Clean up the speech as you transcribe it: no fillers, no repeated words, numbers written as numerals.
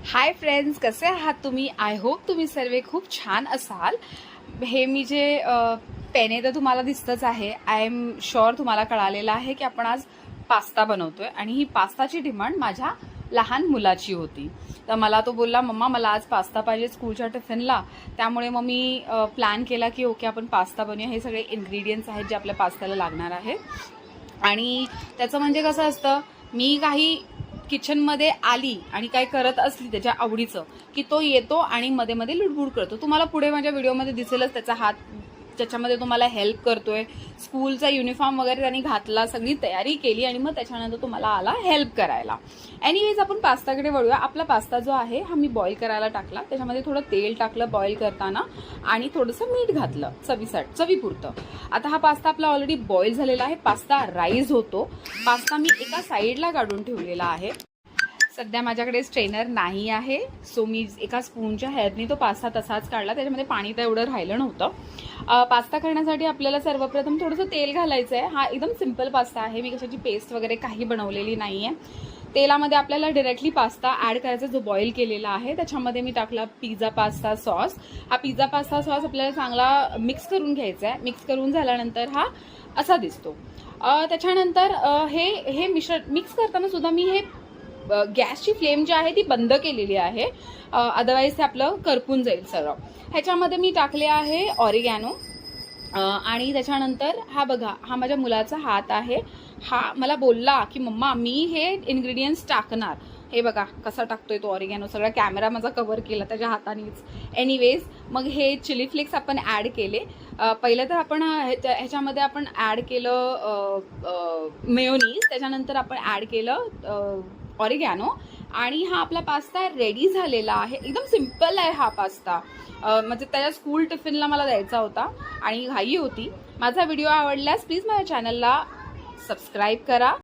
Hi friends, कसे आहात तुम्ही? आय होप तुम्ही सर्व खूप छान असाल. हे मी जे पेने तर तुम्हाला दिसतच आहे. आय एम शुअर तुम्हाला कळालेलं आहे की आपण आज पास्ता बनवतोय आणि ही पास्ताची डिमांड माझ्या लहान मुलाची होती. तर मला तो बोलला, मम्मा मला आज पास्ता पाहिजे स्कूलच्या टिफिनला. त्यामुळे मग मी प्लॅन केला की ओके आपण पास्ता बनवूया. हे सगळे इन्ग्रेडियंट्स आहेत जे आपल्या पास्त्याला लागणार आहेत. आणि त्याचं म्हणजे कसं असतं, मी काही किचनमध्ये आली आणि काय करत असली त्याच्या आवडीचं की तो येतो आणि मध्ये मध्ये लुडबुड करतो. तुम्हाला पुढे माझ्या व्हिडिओमध्ये दिसेलच त्याचा हात त्याच्यामध्ये तुम्हाला हेल्प करतोय. स्कूलचा युनिफॉर्म वगैरे त्यांनी घातला, सगळी तयारी केली आणि मग त्याच्यानंतर तुम्हाला आला हेल्प करायला. एनिवेज आपण पास्ताकडे वळूया. आपला पास्ता जो आहे हा मी बॉईल करायला टाकला. त्याच्यामध्ये थोडं तेल टाकलं बॉईल करताना आणि थोडंसं मीठ घातलं चवीपुरतं. आता हा पास्ता आपला ऑलरेडी बॉईल झालेला आहे. पास्ता राईज होतो. पास्ता मी एका साईडला काढून ठेवलेला आहे. सध्या माझ्याकडे स्ट्रेनर नाही आहे, सो मी एका स्पूनच्या हेल्पनी तो पास्ता तसाच काढला. त्याच्यामध्ये पाणी तर एवढं राहिलं नव्हतं. पास्ता करण्यासाठी आपल्याला सर्वप्रथम थोडंसं तेल घालायचं आहे. हा एकदम सिंपल पास्ता आहे. मी कशाची पेस्ट वगैरे काही बनवलेली नाही आहे. तेलामध्ये आपल्याला डायरेक्टली पास्ता ॲड करायचा जो बॉईल केलेला आहे. त्याच्यामध्ये मी टाकला पिझ्झा पास्ता सॉस. हा पिझ्झा पास्ता सॉस आपल्याला चांगला मिक्स करून घ्यायचा आहे. मिक्स करून झाल्यानंतर हा असा दिसतो. त्याच्यानंतर हे मिश्रण मिक्स करताना सुद्धा मी हे गॅसची फ्लेम जी आहे ती बंद केलेली आहे. अदरवाईज ते आपलं करपून जाईल सगळं. ह्याच्यामध्ये मी टाकले आहे ऑरिगॅनो आणि त्याच्यानंतर हा बघा, हा माझ्या मुलाचा हात आहे. हा मला बोलला की मम्मा मी हे इन्ग्रेडियंट्स टाकणार. हे बघा कसा टाकतोय तो ऑरिगॅनो. सगळा कॅमेरा माझा कव्हर केला त्याच्या हातानेच. एनिवेज मग हे चिली फ्लेक्स आपण ॲड केले. पहिलं तर आपण ह्याच्यामध्ये आपण ॲड केलं मेयोनीज. त्याच्यानंतर आपण ॲड केलं ऑरिगॅनो आणि हा आपला पास्ता रेडी झालेला आहे. एकदम सिंपल आहे हा पास्ता. म्हणजे त्याच्या स्कूल टिफिनला मला द्यायचा होता आणि घाई होती. माझा व्हिडिओ आवडल्यास प्लीज माझ्या चॅनलला सबस्क्राईब करा.